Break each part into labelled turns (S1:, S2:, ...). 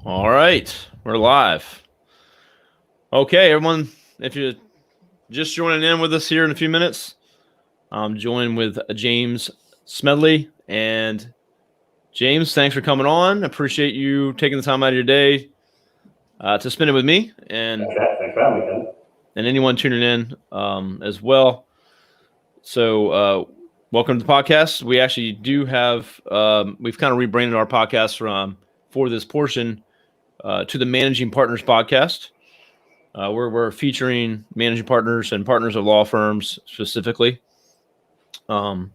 S1: All right, we're live. Okay, everyone, if you're just joining in with us here in a few minutes, I'm joined with James Smedley. And James, thanks for coming on. Appreciate you taking the time out of your day to spend it with me and
S2: Thanks for having me, Ken.
S1: and anyone tuning in as well. So welcome to the podcast. We actually do have, we've kind of rebranded our podcast for this portion to the Managing Partners podcast. We're featuring managing partners and partners of law firms specifically to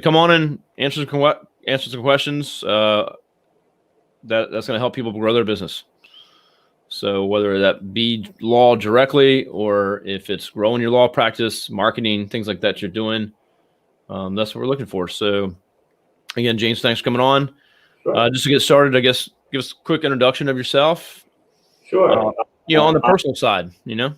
S1: come on and answer some questions that's going to help people grow their business. So whether that be law directly or if it's growing your law practice, marketing, things like that you're doing, that's what we're looking for. So again, James, thanks for coming on.
S2: Sure.
S1: Just to get started, I guess, give us a quick introduction of yourself.
S2: Sure.
S1: On the personal side,
S2: Yeah,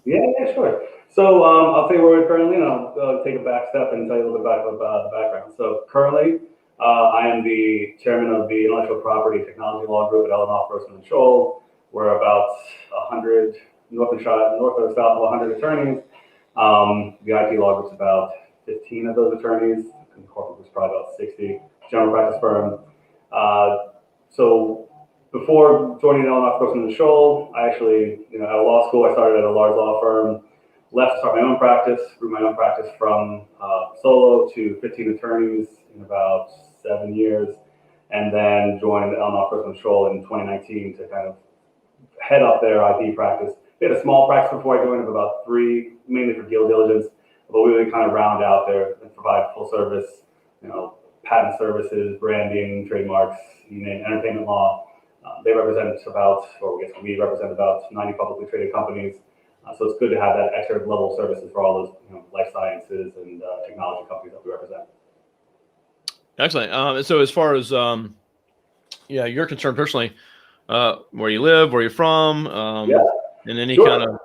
S2: sure. So I'll tell you where we're currently, and I'll take a back step and tell you a little bit about the background. So currently, I am the chairman of the Intellectual Property Technology Law Group at Ellenoff Grossman Schole. We're about 100, north or south of 100 attorneys. The IT law group's about 15 of those attorneys. And the corporate group's probably about 60. General practice firm. So before joining Ellenoff Grossman Schole, I actually, out of law school, I started at a large law firm, left to start my own practice, grew my own practice from solo to 15 attorneys in about 7 years, and then joined Ellenoff Grossman Schole in 2019 to kind of head up their IP practice. We had a small practice before I joined of about 3, mainly for deal diligence, but we really kind of round out there and provide full service, patent services, branding, trademarks, entertainment law. We represent about 90 publicly traded companies. So it's good to have that extra level of services for all those life sciences and technology companies that we represent.
S1: Excellent. So as far as you're concerned personally, where you live, where you're from, and any
S2: sure.
S1: kind of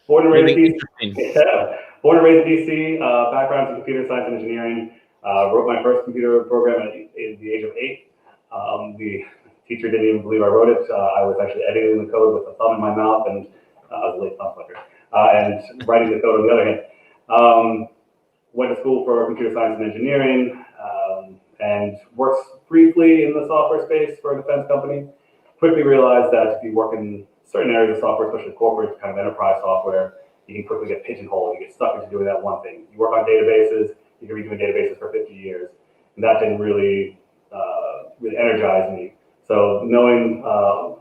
S2: born and raised in DC. Yeah. Born and raised in DC. Background in computer science and engineering. Wrote my first computer program at the age of 8. The teacher didn't even believe I wrote it. I was actually editing the code with a thumb in my mouth, and I was a late thumb flicker. And writing the code on the other hand. Went to school for computer science and engineering, and worked briefly in the software space for a defense company. Quickly realized that if you work in certain areas of software, especially corporate kind of enterprise software, you can quickly get pigeonholed. You get stuck into doing that one thing. You work on databases, you can be doing databases for 50 years. And that didn't really energize me. So knowing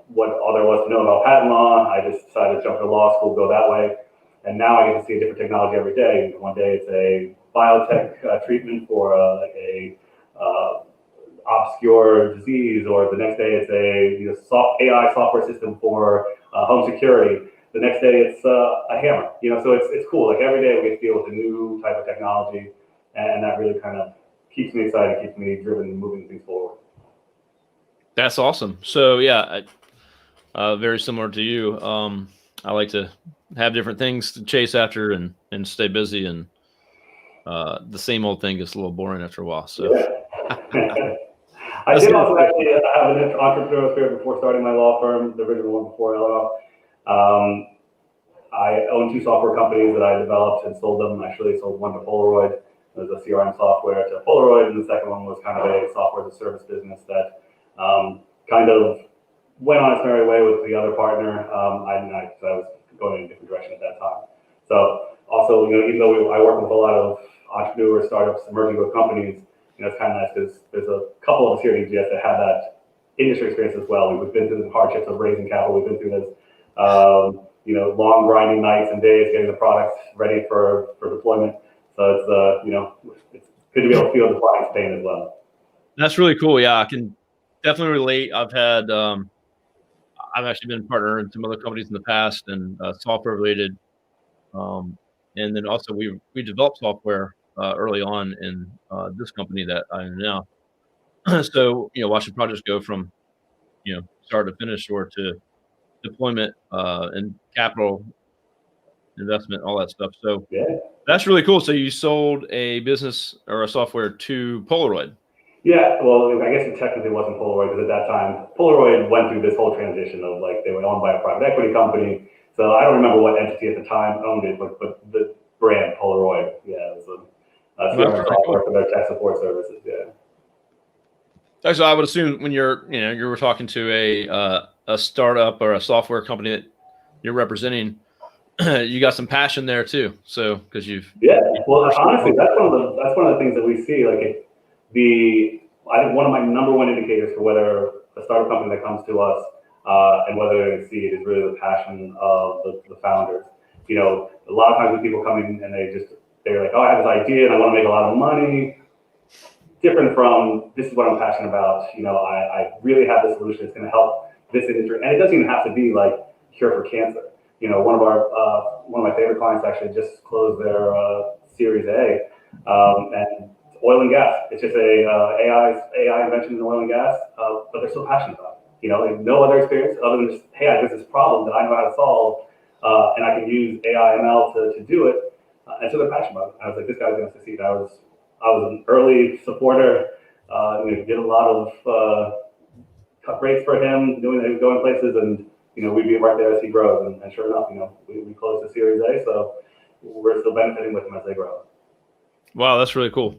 S2: what all there was to know about patent law, I just decided to jump into law school, go that way. And now I get to see a different technology every day. One day it's a biotech treatment for a obscure disease, or the next day it's a AI software system for home security. The next day it's a hammer. So it's cool. Like every day we get to deal with a new type of technology, and that really kind of keeps me excited, keeps me driven, moving things forward.
S1: That's awesome. So yeah, very similar to you. I like to have different things to chase after and stay busy, and the same old thing gets a little boring after a while. So
S2: yeah. I did also actually have an entrepreneurial spirit before starting my law firm, the original one before Ellenoff. I own 2 software companies that I developed and sold them. Actually, sold one to Polaroid. It was a CRM software to Polaroid, and the second one was kind of a software as a service business that kind of went on its merry way with the other partner. I was going in a different direction at that time. So also, even though I work with a lot of entrepreneurs, startups, emerging growth companies, it's kind of nice because there's a couple of us here at EGS that have that industry experience as well. We've been through the hardships of raising capital. We've been through this, long grinding nights and days getting the products ready for deployment. So it's good to be able to feel the client's pain as well.
S1: That's really cool. Yeah, I can definitely relate. I've actually been a partner in some other companies in the past, and software related. And then also we developed software early on in this company that I am now. So watching projects go from start to finish, or to deployment and capital investment, all that stuff. So
S2: yeah,
S1: that's really cool. So you sold a business or a software to Polaroid.
S2: Yeah, well, I guess it technically wasn't Polaroid because at that time, Polaroid went through this whole transition of like they were owned by a private equity company. So I don't remember what entity at the time owned it, but the brand Polaroid, yeah, it was a
S1: Well, that's
S2: CRM
S1: really
S2: software
S1: cool.
S2: for their tech support services. Yeah.
S1: Actually, I would assume when you were talking to a startup or a software company that you're representing, you got some passion there too. So because
S2: Yeah,
S1: you've
S2: well,
S1: personally
S2: honestly,
S1: developed it.
S2: that's one of the things that we see. Like, I think one of my number one indicators for whether a startup company that comes to us and whether they're going to see it is really the passion of the founders. You know, a lot of times when people come in and they're like, oh, I have this idea and I want to make a lot of money. Different from this is what I'm passionate about. You know, I really have this solution that's going to help this industry, and it doesn't even have to be like cure for cancer. You know, one of my favorite clients actually just closed their Series A, and oil and gas. It's just a AI invention in oil and gas, but they're so passionate about it. You know, like no other experience other than just, hey, there's this problem that I know how to solve, and I can use AI ML to do it, and so they're passionate about it. I was like, this guy's going to succeed. I was an early supporter. Did a lot of cut rates for him, knowing that he was going places, and we'd be right there as he grows. And sure enough, we closed the Series A, so we're still benefiting with them as they grow.
S1: Wow, that's really cool.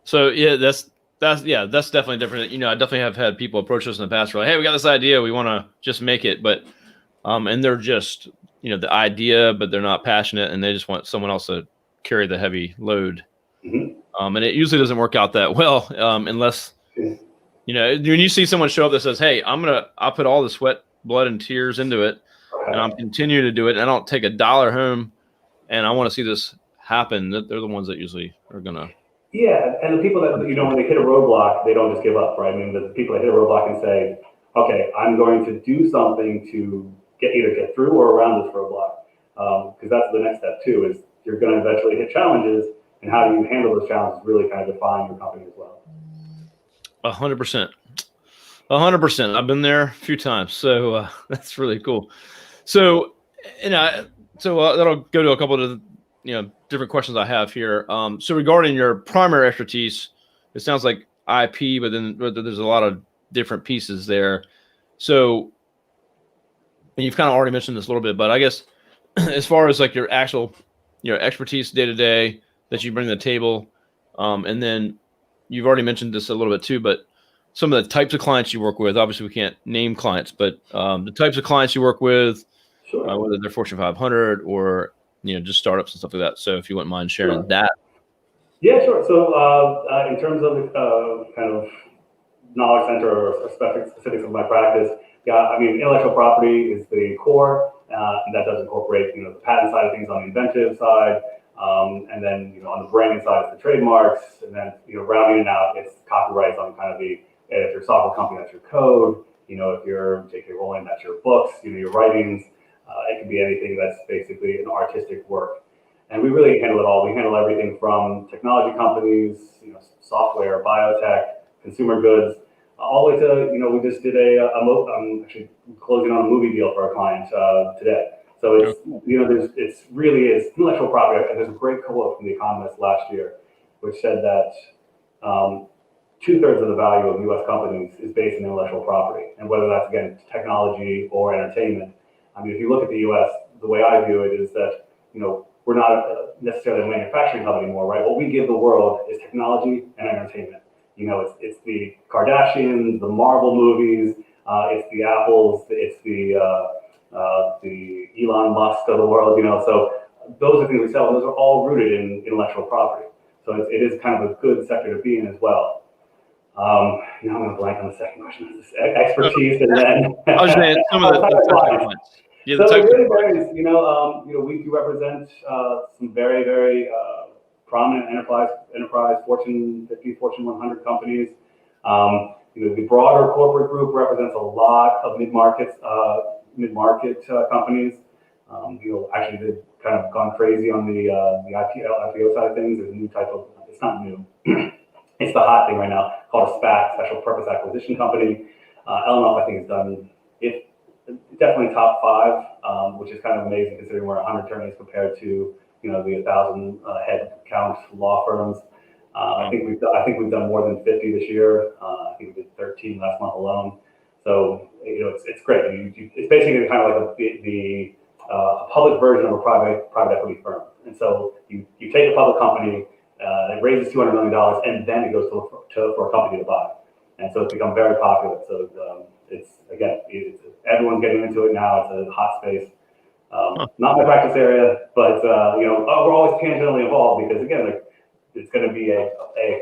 S1: So yeah, that's definitely different. I definitely have had people approach us in the past. We're like, hey, we got this idea, we want to just make it, but and they're just the idea, but they're not passionate, and they just want someone else to carry the heavy load.
S2: Mm-hmm.
S1: And it usually doesn't work out that well unless when you see someone show up that says, hey, I'll put all the sweat, blood, and tears into it, and I'm continuing to do it, and I don't take a dollar home, and I want to see this happen. They're the ones that usually are gonna.
S2: Yeah, and the people that when they hit a roadblock, they don't just give up, right? I mean, the people that hit a roadblock and say, okay, I'm going to do something to either get through or around this roadblock, because that's the next step too. Is you're going to eventually hit challenges, and how do you handle those challenges really kind of define your company as well.
S1: 100%. 100%. I've been there a few times, so that's really cool. So, that'll go to a couple of different questions I have here. So regarding your primary expertise, it sounds like IP, but there's a lot of different pieces there. So, and you've kind of already mentioned this a little bit, but I guess as far as like your actual expertise day to day that you bring to the table, and then you've already mentioned this a little bit too, but some of the types of clients you work with. Obviously, we can't name clients, but the types of clients you work with,
S2: Sure.
S1: whether they're Fortune 500 or just startups and stuff like that. So, if you wouldn't mind sharing that.
S2: Yeah, sure. So, in terms of kind of knowledge center or specifics of my practice, yeah, I mean, intellectual property is the core, and that does incorporate the patent side of things on the inventive side, and then on the branding side, it's the trademarks, and then rounding it out, it's copyrights on kind of if you're a software company, that's your code. If you're J.K. Rowling, that's your books, your writings. It can be anything that's basically an artistic work. And we really handle it all. We handle everything from technology companies, software, biotech, consumer goods, all the way to, we just did I'm actually closing on a movie deal for a client today. So it's really is intellectual property. There's a great quote from The Economist last year, which said that 2/3 of the value of U.S. companies is based in intellectual property. And whether that's, again, technology or entertainment. I mean, if you look at the U.S., the way I view it is that, we're not necessarily a manufacturing hub anymore, right? What we give the world is technology and entertainment. It's the Kardashians, the Marvel movies, it's the Apples, it's the Elon Musk of the world. So those are things we sell. Those are all rooted in intellectual property. So it is kind of a good sector to be in as well. Now I'm going to blank on the second question. Expertise, and then
S1: I was saying some of the types of clients. Yeah,
S2: so it really varies. We do represent some very, very prominent enterprise Fortune 50, Fortune 100 companies. The broader corporate group represents a lot of mid-market companies. Actually, they've kind of gone crazy on the IPO side of things. There's a new type of, it's not new, it's the hot thing right now, called a SPAC, Special Purpose Acquisition Company. Ellenoff, I think, has done definitely top 5, which is kind of amazing considering we're 100 attorneys compared to the 1,000 head count law firms. I think we've done more than 50 this year. I think we did 13 last month alone. So it's great. It's basically kind of like the public version of a private equity firm. And so you take a public company, it raises $200 million, and then it goes for a company to buy. And so it's become very popular. So everyone's getting into it now. It's a hot space. Not my practice area, but we're always tangentially involved because again, it's going to be a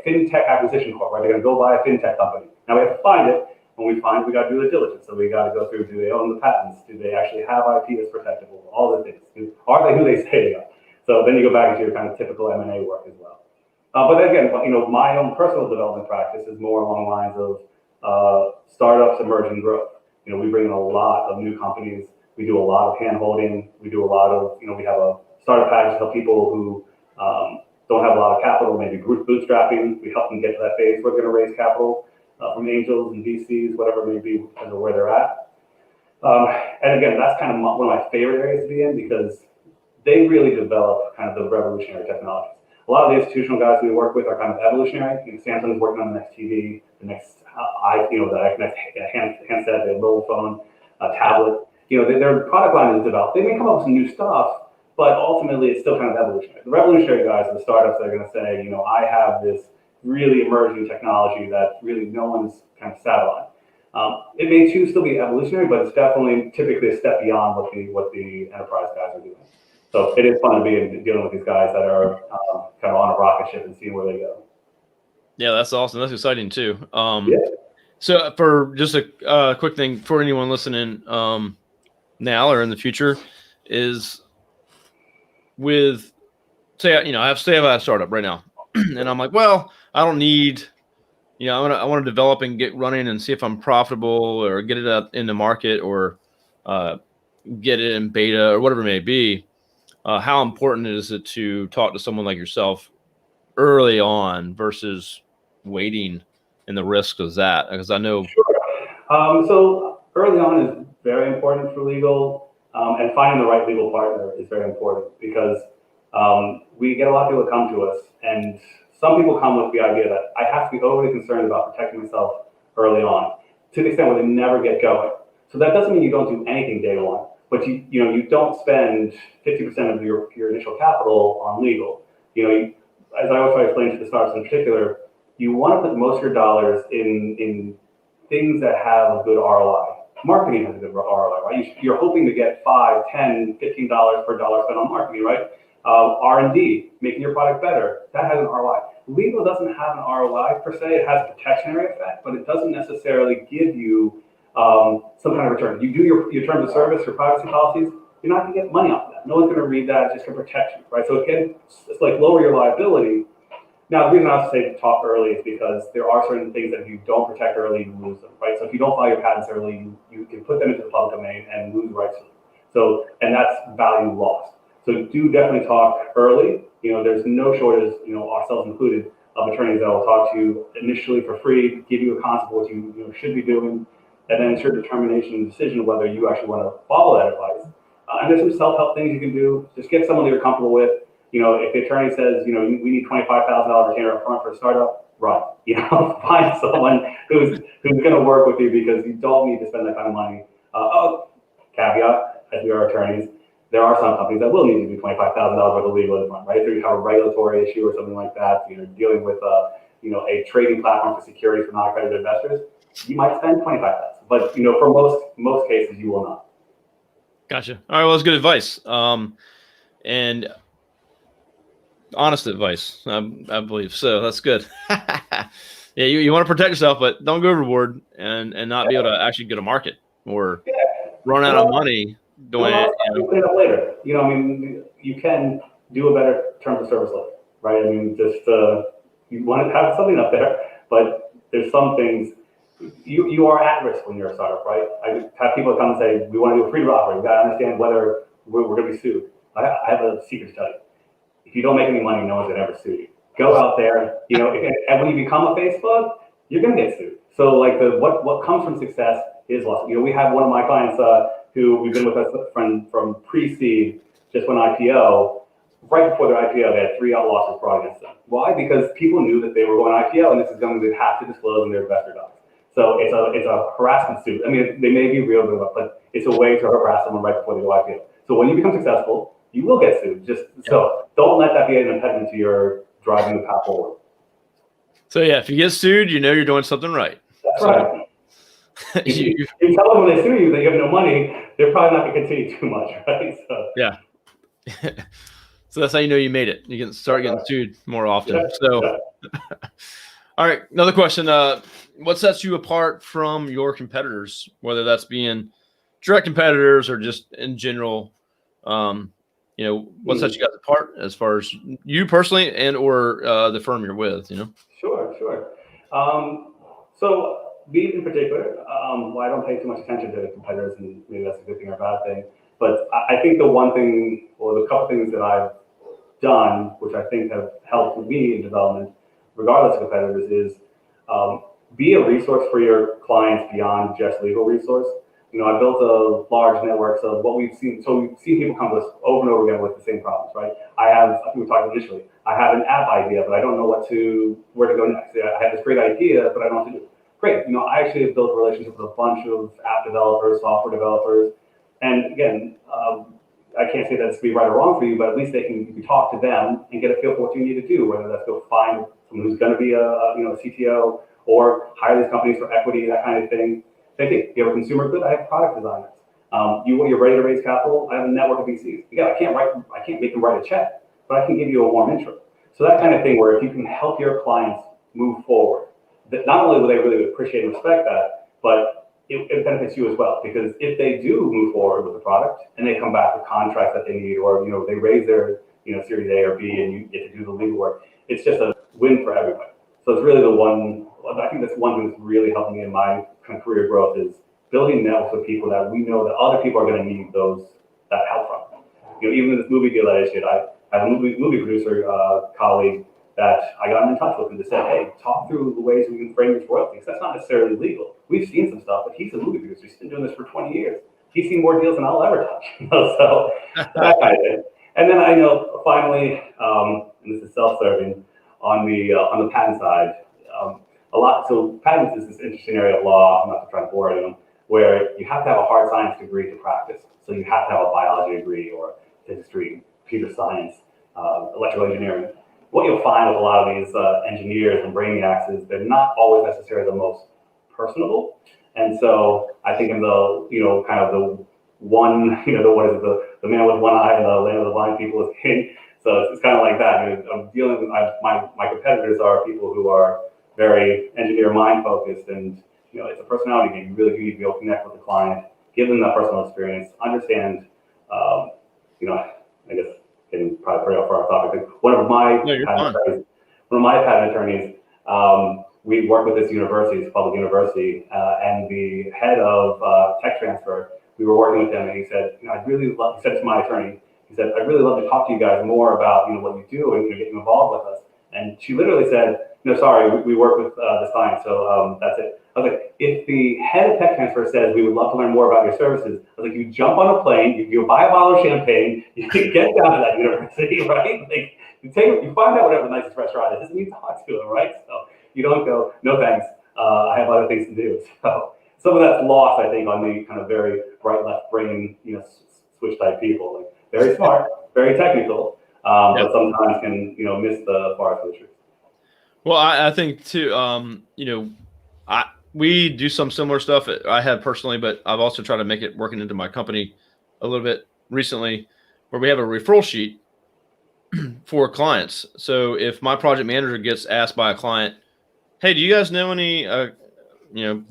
S2: fintech acquisition corp, right? They're going to go buy a fintech company. Now we have to find it. When we find it, we got to do the diligence. So we got to go through: do they own the patents? Do they actually have IP that's protectable? All the things. Are they who they say they are? So then you go back into your kind of typical M&A work as well. But again, my own personal development practice is more along the lines of startups, emerging growth. We bring in a lot of new companies. We do a lot of hand holding. We do a lot of, we have a startup package to help people who don't have a lot of capital, maybe bootstrapping. We help them get to that phase where they're going to raise capital from angels and VCs, whatever it may be, because of where they're at. And again, that's kind of one of my favorite areas to be in because they really develop kind of the revolutionary technologies. A lot of the institutional guys we work with are kind of evolutionary. Samsung's working on the next TV, the next the next handset, the mobile phone, tablet. Their product line is developed. They may come up with some new stuff, but ultimately it's still kind of evolutionary. The revolutionary guys are the startups that are going to say, I have this really emerging technology that really no one's kind of sat on. It may still be evolutionary, but it's definitely typically a step beyond what the enterprise guys are doing. So it is fun to be dealing with these guys that are kind of on a rocket ship and seeing where they go.
S1: Yeah, that's awesome. That's exciting too.
S2: Yeah.
S1: So for just a quick thing for anyone listening now or in the future is with, say I have a startup right now and I'm like, well, I don't need, I want to develop and get running and see if I'm profitable or get it up in the market or get it in beta or whatever it may be. How important is it to talk to someone like yourself early on versus waiting and the risk of that? Because I know.
S2: Sure. So early on is very important for legal, and finding the right legal partner is very important because we get a lot of people that come to us, and some people come with the idea that I have to be overly concerned about protecting myself early on to the extent where they never get going. So that doesn't mean you don't do anything day one, but you don't spend 50% of your initial capital on legal. As I always try to explain to the startups in particular, you want to put most of your dollars in things that have a good ROI. Marketing has a good ROI, right? You're hoping to get $5, $10, $15 per dollar spent on marketing, right? R&D, making your product better, that has an ROI. Legal doesn't have an ROI per se. It has a protectionary effect, but it doesn't necessarily give you some kind of return. You do your terms of service, your privacy policies, you're not going to get money off of that. No one's going to read that. It's just going to protect you, right? So it's like lower your liability. Now, the reason I have to say to talk early is because there are certain things that if you don't protect early, you lose them, right? So if you don't file your patents early, you can put them into the public domain and lose rights to them. So, and that's value lost. So do definitely talk early. There's no shortage, ourselves included, of attorneys that will talk to you initially for free, give you a concept of what you should be doing, and then it's your determination and decision whether you actually want to follow that advice. And there's some self-help things you can do. Just get someone that you're comfortable with. If the attorney says, we need $25,000 retainer up front for a startup, run. Find someone who's going to work with you because you don't need to spend that kind of money. Caveat, as we are attorneys, there are some companies that will need to do $25,000 worth of legal in front, right? If you have a regulatory issue or something like that, dealing with a trading platform for securities for non-accredited investors, you might spend $25,000. But for most cases, you will not.
S1: Gotcha. All right. Well, that's good advice. And honest advice, I believe. So that's good. Yeah, you want to protect yourself, but don't go overboard and not be able to actually get a market or run out of money doing it.
S2: Clean up later. You can do a better terms of service later, right? You want to have something up there, but there's some things you are at risk when you're a startup, right? I have people come and say, we want to do a free offering. We got to understand whether we're going to be sued. I have a secret to tell you. If you don't make any money, no one's going to ever sue you. Go out there, and when you become a Facebook, you're going to get sued. So what comes from success is loss. We have one of my clients who we've been with us from pre-seed, just went IPO, right before their IPO, they had 3 lawsuits brought against them. Why? Because people knew that they were going IPO, and this is going to have to disclose in their investor docs. So it's a harassment suit. I mean, they may be real, but it's a way to harass someone right before they go IPO. So when you become successful, you will get sued. So don't let that be an impediment to your driving the path forward.
S1: So yeah, if you get sued, you know you're doing something right.
S2: That's right. You tell them when they sue you that you have no money, they're probably not going to continue too much, right? So
S1: yeah. So that's how you know you made it. You can start getting sued more often.
S2: Yeah.
S1: So,
S2: Yeah.
S1: All right, another question. What sets you apart from your competitors, whether that's being direct competitors or just in general? What sets you guys apart as far as you personally and or the firm you're with?
S2: Sure. So these in particular, well, I don't pay too much attention to the competitors, and maybe that's a good thing or a bad thing. But I think the one thing, or the couple things that I've done, which I think have helped me in development, regardless of competitors, is be a resource for your clients beyond just legal resource. I built a large network, so what we've seen, we've seen people come to us over and over again with the same problems, right? I think we talked initially, I have an app idea, but I don't know where to go next. I have this great idea, but I don't know what to do. Great, I actually have built relationships with a bunch of app developers, software developers, and again, I can't say that it's be right or wrong for you, but at least you can talk to them and get a feel for what you need to do, whether that's go find someone who's going to be a CTO or hire these companies for equity, that kind of thing. Same thing. You have a consumer good, I have product designers. You're ready to raise capital, I have a network of VCs. Again, I can't make them write a check, but I can give you a warm intro. So that kind of thing where if you can help your clients move forward, that not only will they really appreciate and respect that, but it benefits you as well, because if they do move forward with the product and they come back with contracts that they need, or they raise their Series A or B, and you get to do the legal work, it's just a win for everybody. So it's really I think that's one thing that's really helped me in my kind of career growth, is building networks with people that we know that other people are going to need that help from. Even in this movie deal that I did, I have a movie producer colleague that I got in touch with and just said, hey, talk through the ways we can frame these royalties. That's not necessarily legal. We've seen some stuff, but he's a movie producer. He's been doing this for 20 years. He's seen more deals than I'll ever touch. So that kind of thing. And then I know finally, and this is self-serving, on the patent side, so patents is this interesting area of law, I'm not trying to bore anyone, where you have to have a hard science degree to practice. So you have to have a biology degree or history, computer science, electrical engineering. What you'll find with a lot of these engineers and brainiacs is they're not always necessarily the most personable. And so I think in the, kind of the one, the man with one eye and the land of the blind people is king. So it's kind of like that. I'm dealing with my competitors are people who are very engineer mind focused, and it's a personality game. You really need to be able to connect with the client, give them that personal experience, understand. I guess getting probably pretty off our topic. One of my patent attorneys, we work with this university, it's a public university, and the head of tech transfer. We were working with him, and he said, he said to my attorney, he said, I'd really love to talk to you guys more about what you do and get you involved with us. And she literally said, sorry, we work with this client, so that's it. I was like, if the head of tech transfer says we would love to learn more about your services, I was like, you jump on a plane, you buy a bottle of champagne, you get down to that university, right? Like you find out whatever the nicest restaurant is, and you talk to them, right? So you don't go, no thanks, I have other things to do. So some of that's lost, I think, on the kind of very bright left brain, switch type people. Like very smart, very technical, but sometimes can miss the forest for the trees.
S1: Well, I think too. We do some similar stuff. I have personally, but I've also tried to make it working into my company a little bit recently, where we have a referral sheet for clients. So if my project manager gets asked by a client, "Hey, do you guys know any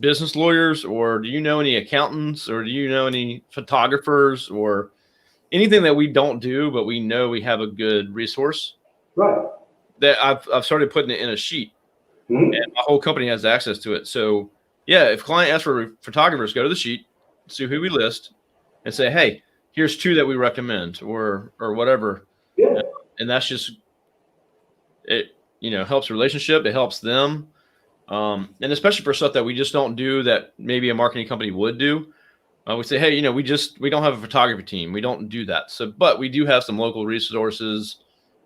S1: business lawyers, or do you know any accountants, or do you know any photographers, or anything that we don't do, but we know we have a good resource,"
S2: right?
S1: That I've started putting it in a sheet, and my whole company has access to it. So yeah, if client asks for photographers, go to the sheet, see who we list, and say, hey, here's 2 that we recommend, or whatever.
S2: Yeah.
S1: And that's just it. Helps relationship. It helps them, and especially for stuff that we just don't do that maybe a marketing company would do. We say, hey, we don't have a photography team. We don't do that. So, but we do have some local resources.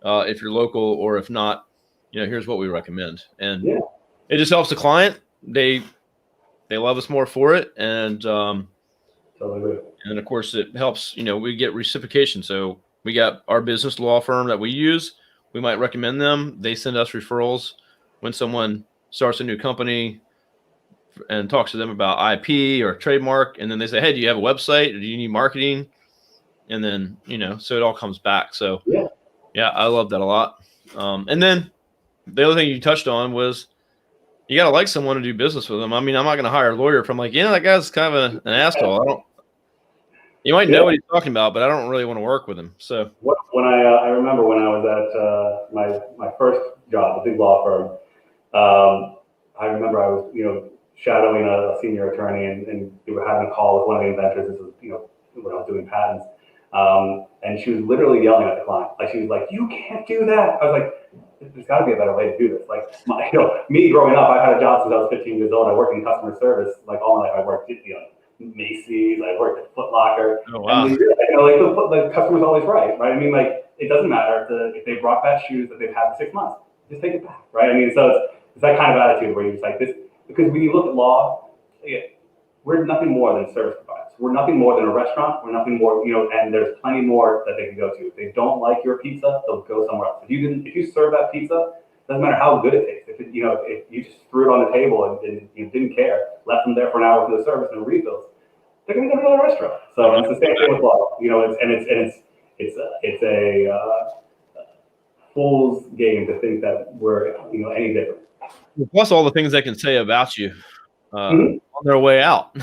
S1: if you're local, or if not, here's what we recommend. And
S2: Yeah.
S1: it just helps the client. They love us more for it. And,
S2: Totally.
S1: and of course it helps, we get reciprocation. So we got our business law firm that we use. We might recommend them. They send us referrals when someone starts a new company and talks to them about IP or trademark. And then they say, hey, do you have a website, or do you need marketing? And then, so it all comes back. So yeah, I love that a lot. And then the other thing you touched on was you got to like someone to do business with them. I mean, I'm not going to hire a lawyer if I'm like, that guy's kind of an asshole. You might know what he's talking about, but I don't really want to work with him. So
S2: when I remember when I was at my first job, a big law firm, I remember I was shadowing a senior attorney, and we were having a call with one of the inventors. This was when I was doing patents, and she was literally yelling at the client. Like, she was like, "You can't do that." I was like, "There's got to be a better way to do this." Like, me growing up, I've had a job since I was 15 years old. I worked in customer service like all my life. I worked at Macy's. I worked at Foot Locker.
S1: Oh, wow.
S2: And the customer's always right? I mean, like, it doesn't matter if they brought back shoes that they've had for 6 months, just take it back, right? I mean, so it's that kind of attitude where you're just like this, because when you look at law, we're nothing more than service providers. We're nothing more than a restaurant. We're nothing more, and there's plenty more that they can go to. If they don't like your pizza, they'll go somewhere else. If you serve that pizza, doesn't matter how good it tastes. If you just threw it on the table and you didn't care, left them there for an hour for the service and refills, they're going to go to another restaurant. So it's the same thing with law. It's a fool's game to think that we're any different.
S1: Plus all the things they can say about you on their way out.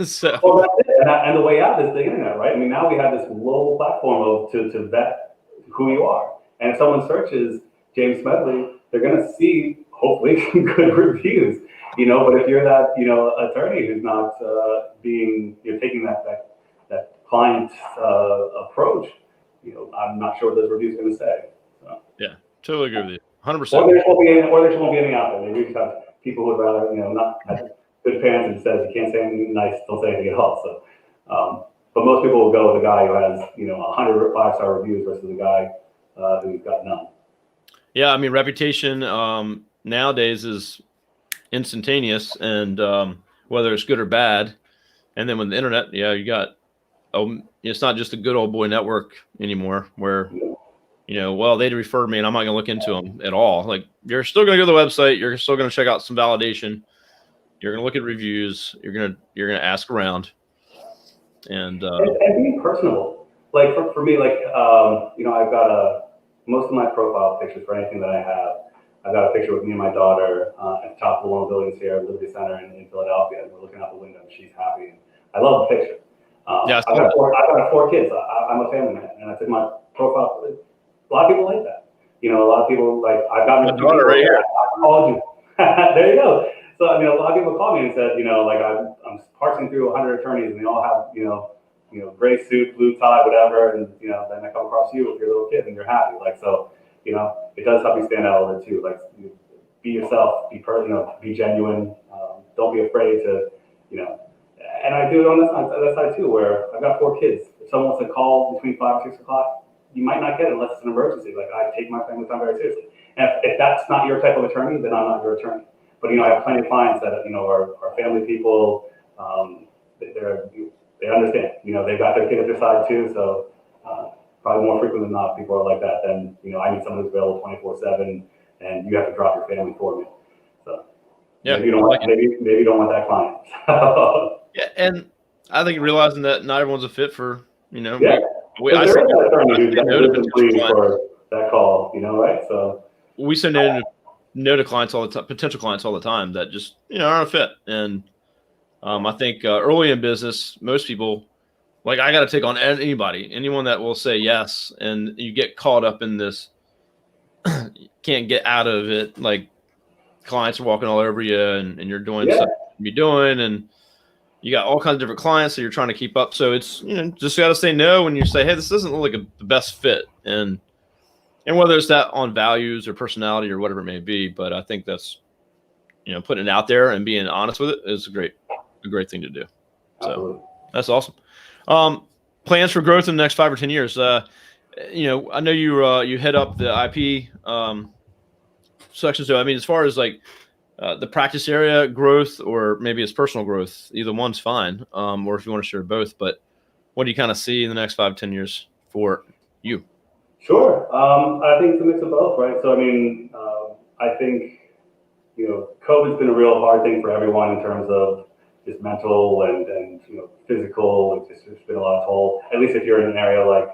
S1: So.
S2: Well, that's it. And the way out is the internet, right? I mean, now we have this global platform to vet who you are. And if someone searches James Smedley, they're going to see, hopefully, some good reviews. But if you're that, attorney who's not taking that client approach, I'm not sure what those reviews are going to say. So.
S1: Yeah, totally agree with you. 100%.
S2: Or there won't be any out there. Maybe you just have people who would rather, not have good parents and says you can't say anything nice, don't say anything at all. So, but most people will go with a guy who has 100 5-star reviews versus a guy who's got none.
S1: Yeah, I mean, reputation nowadays is instantaneous, and whether it's good or bad. And then with the internet, you got it's not just a good old boy network anymore where well, they referred me and I'm not gonna look into them at all. Like, you're still gonna go to the website, you're still gonna check out some validation, you're gonna look at reviews, you're gonna ask around, and
S2: being personable. Like for me, like I've got most of my profile pictures for anything that I have, I've got a picture with me and my daughter at the top of one of the buildings here at Liberty Center in Philadelphia, and we're looking out the window and she's happy. I love the picture. I've got 4 kids. I'm a family man, and I took my profile. A lot of people like that. A lot of people like, I've gotten
S1: my daughter right here.
S2: I called you. There you go. So a lot of people call me and said, like, I'm parsing through 100 attorneys and they all have gray suit, blue tie, whatever, and then I come across you with your little kid and you're happy. Like, so it does help you stand out a little bit too. Like, be yourself, be genuine. Don't be afraid to And I do it on that side too, where I've got 4 kids. If someone wants to call between 5 or 6 o'clock, you might not get it unless it's an emergency. Like, I take my family time very seriously. And if that's not your type of attorney, then I'm not your attorney. But I have plenty of clients that are family people. They understand. They've got their kid at their side too. So probably more frequently than not, people are like that. Then I need someone who's available 24/7, and you have to drop your family for me. So maybe you don't want that client.
S1: Yeah, and I think realizing that not everyone's a fit for
S2: Yeah.
S1: I
S2: say
S1: for
S2: that call, right? So
S1: we send no to clients all the time, potential clients all the time that just aren't a fit. And I think early in business, most people, like, I got to take on anyone that will say yes, and you get caught up in this, can't get out of it. Like, clients are walking all over you, and you're doing stuff you should be doing, and you got all kinds of different clients that you're trying to keep up. So it's, just got to say no when you say, hey, this doesn't look like the best fit. And whether it's that on values or personality or whatever it may be, but I think that's, putting it out there and being honest with it is a great thing to do. So that's awesome. Plans for growth in the next 5 or 10 years. I know you head up the IP section. So I mean, as far as like the practice area growth, or maybe it's personal growth, either one's fine. Or if you want to share both, but what do you kind of see in the next 5-10 years for you?
S2: Sure. I think it's a mix of both, right? So, I mean, I think, COVID's been a real hard thing for everyone in terms of just mental and physical. It's been a lot of toll, at least if you're in an area like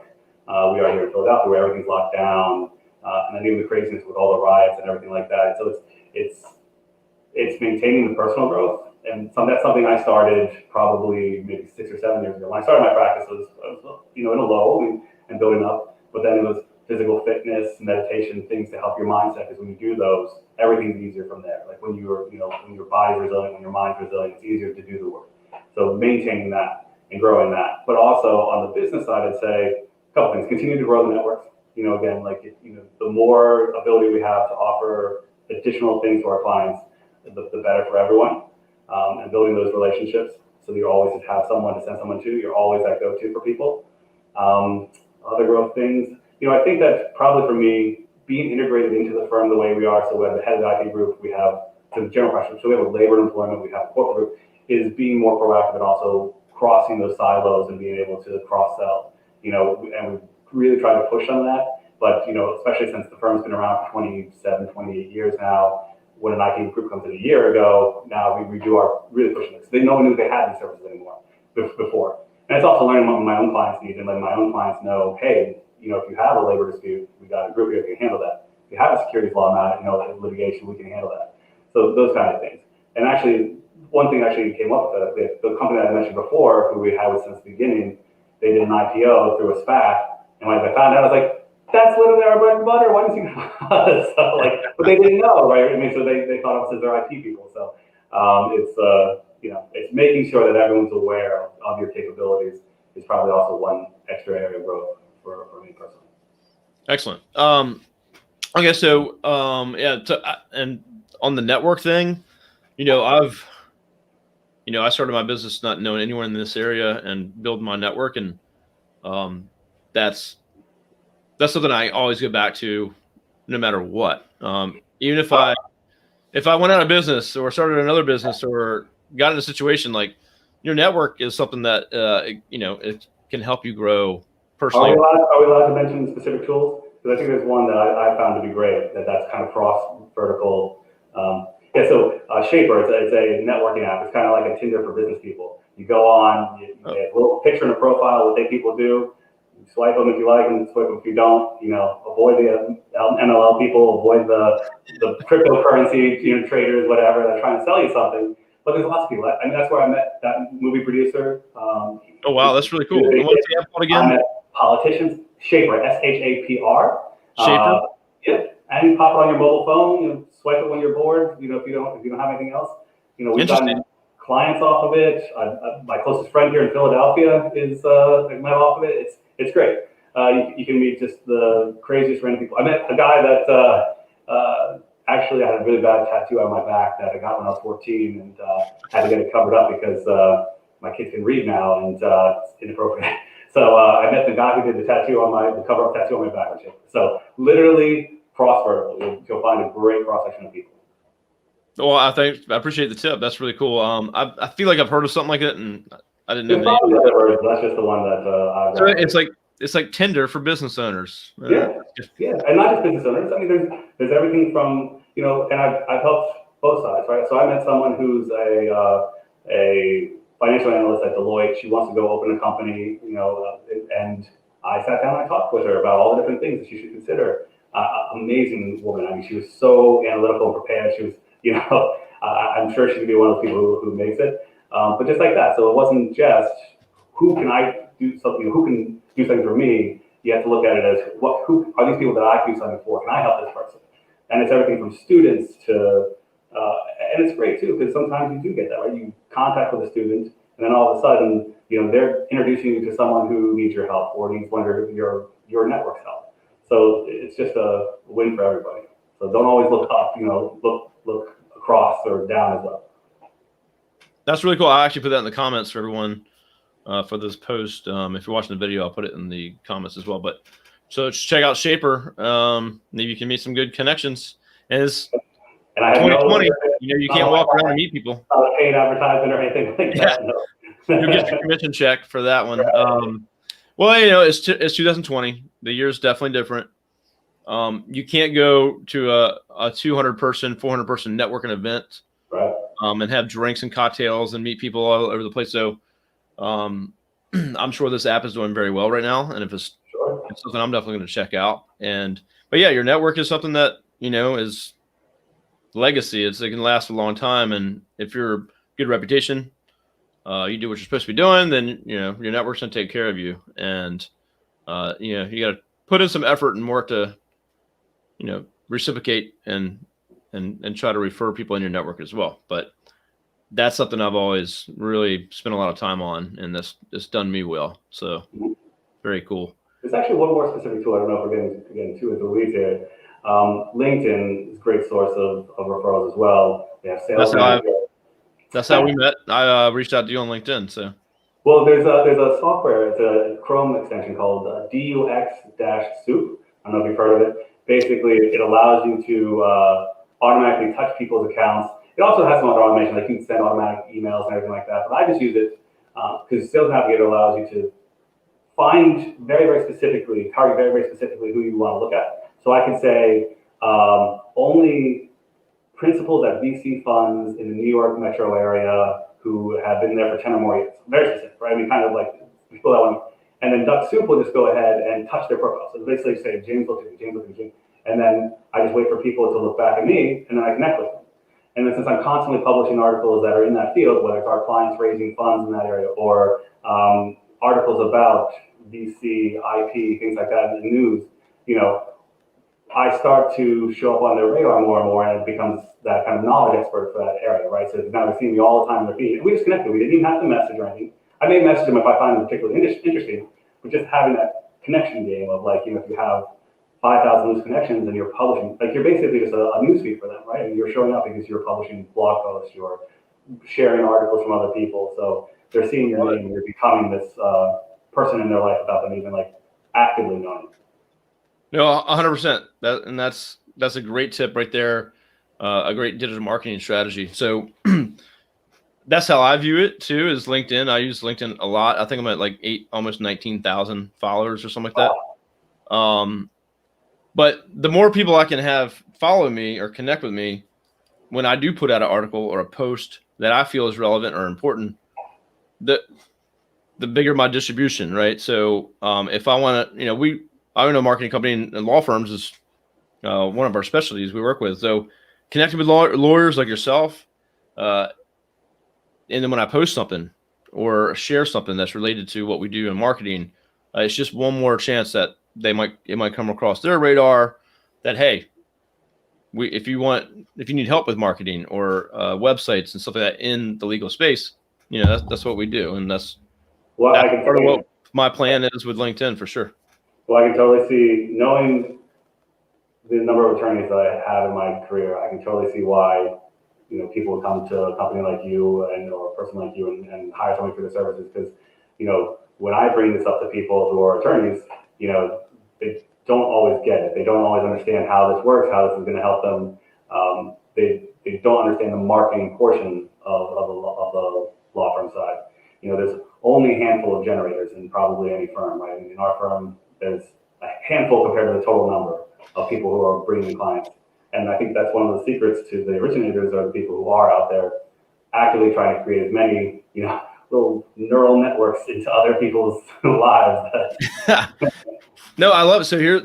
S2: we are here in Philadelphia, where everything's locked down, and then even the craziness with all the riots and everything like that. So it's maintaining the personal growth. And that's something I started probably maybe 6 or 7 years ago. When I started my practice, I was in a low and building up, but then it was physical fitness, meditation, things to help your mindset. Because when you do those, everything's easier from there. Like when when your body's resilient, when your mind's resilient, it's easier to do the work. So maintaining that and growing that. But also on the business side, I'd say a couple things: continue to grow the network. Again, like the more ability we have to offer additional things to our clients, the better for everyone. And building those relationships, so you always have someone to send someone to. You're always that go-to for people. Other growth things, I think that probably for me, being integrated into the firm the way we are. So we have the head of the IP group, we have the general practice, so we have a labor and employment, we have a corporate group, is being more proactive and also crossing those silos and being able to cross-sell. And we really try to push on that. But especially since the firm's been around for 27, 28 years now. When an IT group comes in a year ago, now we redo our really pushing this. No one knew they had these services anymore before. And it's also learning what my own clients need and letting my own clients know, hey, if you have a labor dispute, we got a group here that can handle that. If you have a securities law matter, litigation, we can handle that. So those kind of things. And actually, one thing actually came up with that. The company that I mentioned before, who we had with since the beginning, they did an IPO through a SPAC. And when I found out, I was like, that's literally our bread and butter. Why didn't you know? So but they didn't know, right? I mean, so they thought of us as their IT people. So it's making sure that everyone's aware of your capabilities is probably also one extra area of growth for me personally.
S1: Excellent. Okay, so and on the network thing, I started my business not knowing anyone in this area and build my network, and that's something I always go back to, no matter what. Even if I went out of business or started another business or got in a situation, like your network is something that it can help you grow personally.
S2: Are we allowed to mention specific tools? Because I think there's one that I found to be great. That's kind of cross vertical. So Shaper, it's a networking app. It's kind of like a Tinder for business people. You go on, you get a little picture and a profile, what they people do. Swipe them if you like them, swipe them if you don't. Avoid the MLL people, avoid the cryptocurrency traders, whatever. They're trying to sell you something. But there's lots of people. I mean, that's where I met that movie producer.
S1: Oh wow, that's really cool. And what's the app called again?
S2: I met politicians. Shaper, SHAPR.
S1: Shaper.
S2: Yeah, and you pop it on your mobile phone. Swipe it when you're bored. If you don't have anything else. We've gotten clients off of it. My closest friend here in Philadelphia is met off of it. It's great. You can meet just the craziest random people. I met a guy that actually I had a really bad tattoo on my back that I got when I was 14 and had to get it covered up because my kids can read now and it's inappropriate. So I met the guy who did the cover-up tattoo on my back. So literally cross-vertical. You'll find a great cross-section of people.
S1: Well, I appreciate the tip. That's really cool. I feel like I've heard of something like that, and I didn't know.
S2: That's just the one that.
S1: So it's like Tinder for business owners.
S2: Yeah, and not just business owners. I mean, there's everything from and I've helped both sides, right? So I met someone who's a financial analyst at Deloitte. She wants to go open a company, and I sat down and I talked with her about all the different things that she should consider. Amazing woman. I mean, she was so analytical and prepared. She was. I'm sure she could be one of those people who makes it. But just like that. So it wasn't just who can I do something, who can do something for me. You have to look at it as who are these people that I can do something for? Can I help this person? And it's everything from students to, and it's great too, because sometimes you do get that, right? You contact with a student and then all of a sudden, they're introducing you to someone who needs your help or needs one of your network's help. So it's just a win for everybody. So don't always look up, look across or down as well.
S1: That's really cool. I actually put that in the comments for everyone for this post. If you're watching the video, I'll put it in the comments as well. But So just check out Shaper. Maybe you can meet some good connections. And it's
S2: And I have
S1: 2020.
S2: no,
S1: You can't walk around and meet people.
S2: not a paid advertisement or anything like that. No.
S1: You'll get your commission check for that one.
S2: Right.
S1: Well, it's 2020. The year's definitely different. You can't go to a 200 person, 400 person networking event,
S2: Right.
S1: And have drinks and cocktails and meet people all over the place. So, I'm sure this app is doing very well right now. And if it's something I'm definitely going to check out. But yeah, your network is something that, is legacy. It can last a long time. And if you're a good reputation, you do what you're supposed to be doing, then, your network's going to take care of you. And, you got to put in some effort and work to, reciprocate and try to refer people in your network as well. But that's something I've always really spent a lot of time on, and it's done me well. So very cool.
S2: There's actually one more specific tool. I don't know if we're getting too into the weeds here. LinkedIn is a great source of referrals as well. They have sales managers.
S1: That's how we met. I reached out to you on LinkedIn. So.
S2: Well, there's a software. It's a Chrome extension called DUX-Soup. I don't know if you've heard of it. Basically, it allows you to automatically touch people's accounts. It also has some other automation, like you can send automatic emails and everything like that. But I just use it because Sales Navigator allows you to find very, very specifically, target very, very specifically who you want to look at. So I can say only principals at VC funds in the New York metro area who have been there for 10 or more years. Very specific, right? I mean, kind of like people that one. And then Duck Soup will just go ahead and touch their profile. So basically say, James look at me, James look at me. And then I just wait for people to look back at me, and then I connect with them. And then since I'm constantly publishing articles that are in that field, whether it's our clients raising funds in that area or articles about VC, IP, things like that in the news, I start to show up on their radar more and more, and it becomes that kind of knowledge expert for that area, right? So now they're seeing me all the time in their feed. And we just connected. We didn't even have to message or anything. I may message them if I find them particularly interesting, but just having that connection game of if you have 5,000 loose connections and you're publishing, you're basically just a newsfeed for them, right? And you're showing up because you're publishing blog posts, you're sharing articles from other people. So they're seeing your name and you're becoming this person in their life without them even actively knowing.
S1: No, 100%. That's a great tip right there. A great digital marketing strategy. So that's how I view it too, is LinkedIn. I use LinkedIn a lot. I think I'm at almost 19,000 followers or something like that. But the more people I can have follow me or connect with me when I do put out an article or a post that I feel is relevant or important, the bigger my distribution, right? So if I want to, I own a marketing company and law firms is one of our specialties we work with. So connecting with lawyers like yourself, and then when I post something or share something that's related to what we do in marketing, it's just one more chance that it might come across their radar that, hey, if you need help with marketing or websites and stuff like that in the legal space, that's what we do, and that's part of what my plan is with LinkedIn for sure.
S2: Well, I can totally see, knowing the number of attorneys that I have in my career, I can totally see why people would come to a company like you or a person like you and hire somebody for the services, because when I bring this up to people who are attorneys, they don't always get it. They don't always understand how this works, how this is going to help them. They don't understand the marketing portion of the law firm side. There's only a handful of generators in probably any firm, right? In our firm, there's a handful compared to the total number of people who are bringing clients. And I think that's one of the secrets to the originators, are the people who are out there actively trying to create as many, little neural networks into other people's lives.
S1: No, I love it. So here,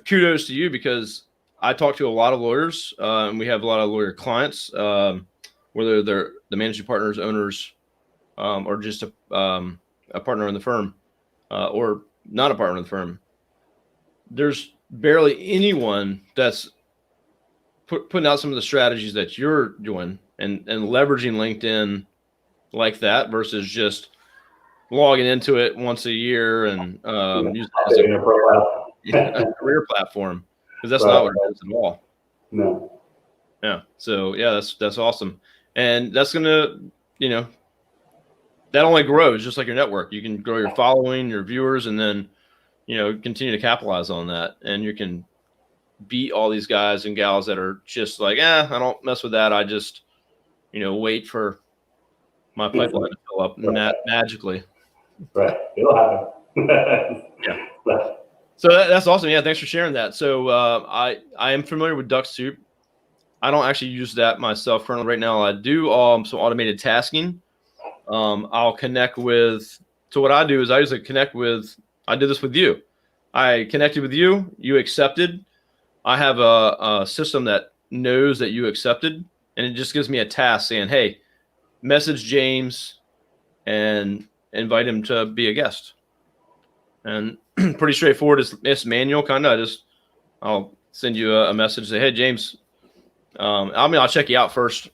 S1: kudos to you, because I talk to a lot of lawyers, and we have a lot of lawyer clients, whether they're the managing partners, owners, or just a partner in the firm, or not a partner in the firm. There's barely anyone that's putting out some of the strategies that you're doing and leveraging LinkedIn like that versus just logging into it once a year and using it as a career platform, because that's not what it is at all.
S2: No.
S1: Yeah. So yeah, that's awesome. And that's gonna, that only grows, just like your network. You can grow your following, your viewers, and then continue to capitalize on that, and you can beat all these guys and gals that are just like, I don't mess with that. I just, wait for my pipeline to fill up magically.
S2: Right. It'll happen.
S1: Yeah. So that's awesome. Yeah. Thanks for sharing that. So I am familiar with Duck Soup. I don't actually use that myself currently right now. I do some automated tasking. I'll connect with, so what I do is I usually connect with, I did this with you. I connected with you, you accepted. I have a system that knows that you accepted, and it just gives me a task saying, hey, message James and invite him to be a guest. And pretty straightforward. It's manual kind of. I'll send you a message, say, hey, James, I'll check you out first.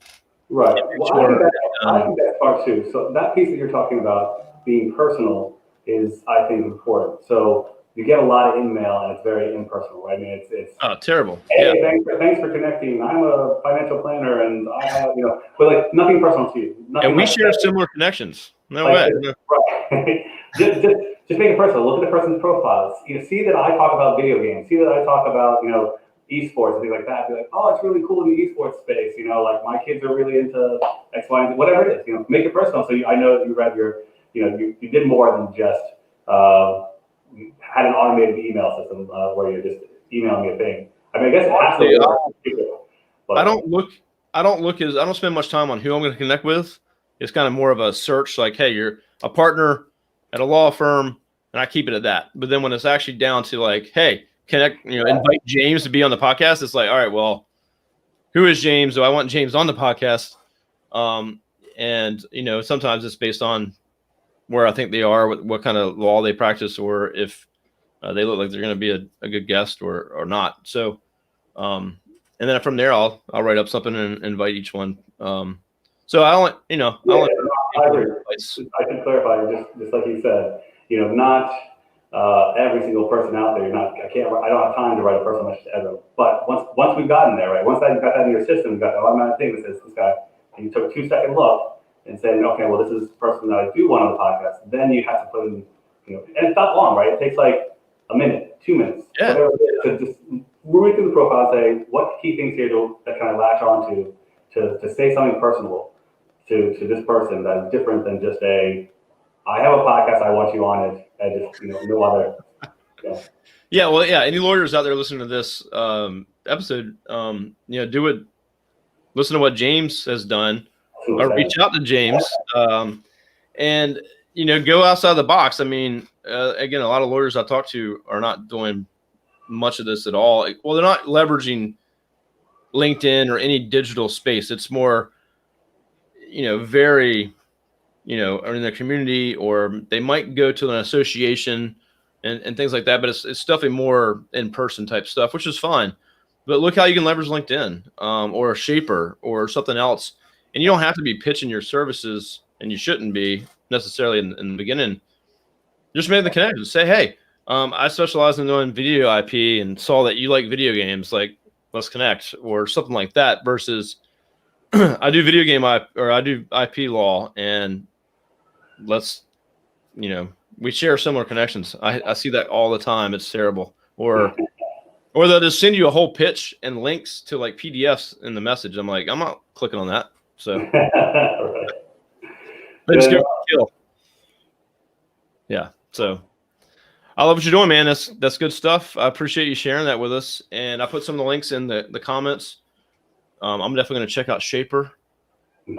S2: Right. Well, I think that's part too. So that piece that you're talking about being personal is, I think, important. So you get a lot of email and it's very impersonal, right? I mean, it's
S1: terrible.
S2: Hey, yeah. Thanks for connecting. I'm a financial planner, and I have, but like nothing personal to you.
S1: And we share similar connections. No way.
S2: Right. just make it personal. Look at the person's profiles. See that I talk about video games. See that I talk about esports and things like that. Be like, oh, it's really cool in the esports space. Like my kids are really into X, Y, and Z, whatever it is. Make it personal. So I know that you read your, you did more than just had an automated email system where you're just emailing me a thing. I mean, I guess it has to be.
S1: I don't spend much time on who I'm going to connect with. It's kind of more of a search, like, hey, you're a partner at a law firm, and I keep it at that. But then when it's actually down to like, hey, connect, invite James to be on the podcast, it's like, all right, well, who is James? Do I want James on the podcast? And sometimes it's based on where I think they are, what kind of law they practice, or if they look like they're going to be a good guest or not. So, and then from there, I'll write up something and invite each one. So I don't,
S2: I agree. I can clarify, just like you said, not every single person out there. I don't have time to write a personal message to everyone. But once we've gotten there, right? Once you got that in your system, you got the automatic thing that says this guy, and you took a 2-second look and said, okay, well, this is the person that I do want on the podcast. Then you have to put in, and it's not long, right? It takes like a minute, 2 minutes, whatever it is, to just read through the profile and say what key things here that kind of latch on to say something personable to this person that is different than just I have a podcast, I want you on it, and just no other.
S1: Yeah, well, yeah. Any lawyers out there listening to this episode, listen to what James has done, or reach out to James, and go outside the box. I mean, again, a lot of lawyers I talk to are not doing much of this at all. Well, they're not leveraging LinkedIn or any digital space. It's more, very, are in their community, or they might go to an association and things like that. But it's definitely more in-person type stuff, which is fine. But look how you can leverage LinkedIn or Shaper or something else. And you don't have to be pitching your services, and you shouldn't be necessarily in the beginning. Just make the connection. Say, hey, I specialize in doing video IP and saw that you like video games. Like, let's connect, or something like that. Versus, I do video game I do IP law, and let's, we share similar connections. I see that all the time. It's terrible. Or they'll just send you a whole pitch and links to like PDFs in the message. I'm like, I'm not clicking on that. So, but it's good kill. Yeah. So, I love what you're doing, man. That's good stuff. I appreciate you sharing that with us. And I put some of the links in the comments. I'm definitely going to check out Shaper. And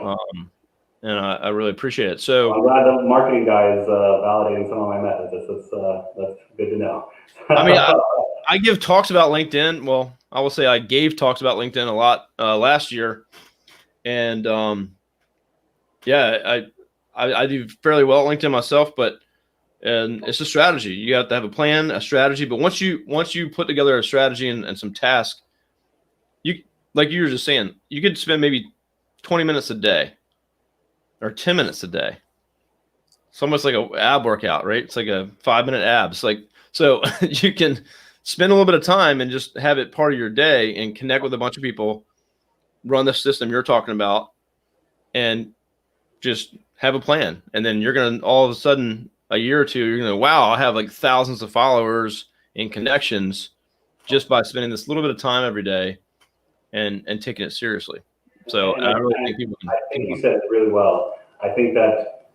S1: I really appreciate it. So
S2: I'm glad the marketing guy is validating some of my methods. That's good to know.
S1: I mean, I give talks about LinkedIn. Well, I will say I gave talks about LinkedIn a lot last year. And I do fairly well at LinkedIn myself, and it's a strategy. You have to have a plan, a strategy. But once you put together a strategy and some tasks, like you were just saying, you could spend maybe 20 minutes a day or 10 minutes a day. It's almost like an ab workout, right? It's like a 5-minute abs. So you can spend a little bit of time and just have it part of your day and connect with a bunch of people, run the system you're talking about, and just have a plan. And then you're going to all of a sudden a year or two, you're going to, wow, I have like thousands of followers and connections just by spending this little bit of time every day and taking it seriously. So I really think people can.
S2: I think you said it really well. I think that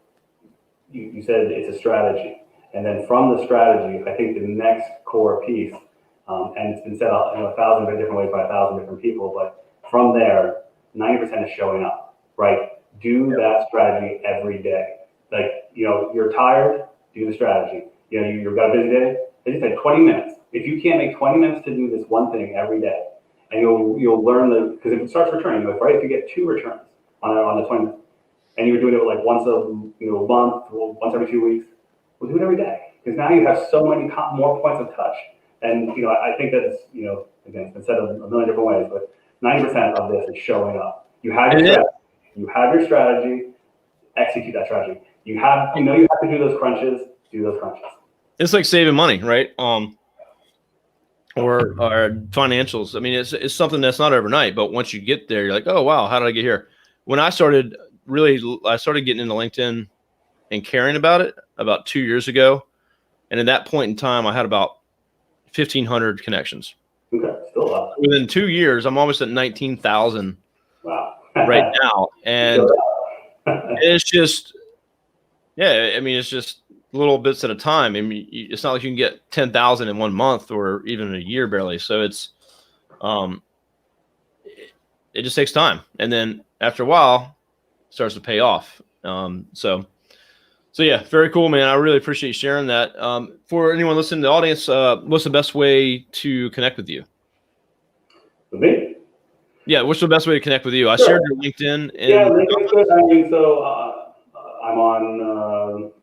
S2: you said it's a strategy. And then from the strategy, I think the next core piece, and it's been said in 1,000 different ways by 1,000 different people, but from there, 90% is showing up, right? Do that strategy every day. Like, you're tired, do the strategy. You've got a busy day, as you said, 20 minutes. If you can't make 20 minutes to do this one thing every day, and you'll learn because if it starts returning, right? If you get 2 returns on the 20 minutes, and you're doing it like once a month, once every 2 weeks, we'll do it every day. Because now you have so many more points of touch. And I think that it's, again, it's been said a million different ways, but 90% of this is showing up. You have your strategy. You have your strategy. Execute that strategy. You have to do those crunches. Do those crunches.
S1: It's like saving money, right? Or financials. I mean, it's something that's not overnight, but once you get there, you're like, oh wow, how did I get here? When I started getting into LinkedIn and caring about it about 2 years ago, and at that point in time, I had about 1,500 connections.
S2: Okay, still up.
S1: Within 2 years, I'm almost at 19,000.
S2: Wow.
S1: Right now, and it's just, I mean, it's just little bits at a time. I mean, it's not like you can get 10,000 in 1 month or even a year barely. So it's, it just takes time, and then after a while, it starts to pay off. So yeah, very cool, man. I really appreciate you sharing that. For anyone listening to the audience, what's the best way to connect with you?
S2: With me?
S1: Yeah, what's the best way to connect with you?
S2: Sure.
S1: I shared your LinkedIn.
S2: Yeah, LinkedIn's good. I mean, so I'm on.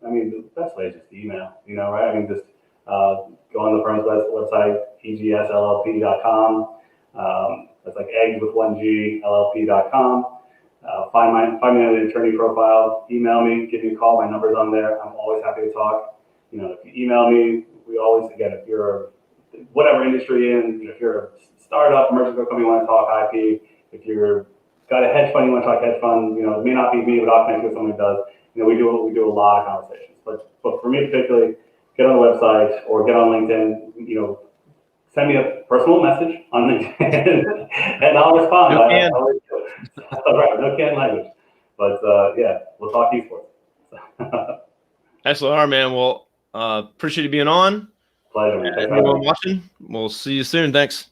S2: The best way is just email. Right? I mean, just go on the firm's website, egsllp.com. That's like eggs with 1G, llp.com. Find me on the attorney profile. Email me, give me a call. My number's on there. I'm always happy to talk. If you email me, we always, again, if you're whatever industry you're in, if you're a startup, emerging company, you want to talk IP. If you're got a hedge fund, you want to talk hedge fund. It may not be me, but I'll connect you with someone who does. We do a lot of conversations. But for me particularly, get on the website or get on LinkedIn. Send me a personal message on LinkedIn, and I'll respond.
S1: No can.
S2: All right, no can language. But yeah, we'll talk esports.
S1: Excellent. All right, man. Well, appreciate you being on.
S2: Pleasure.
S1: Everyone watching, we'll see you soon. Thanks.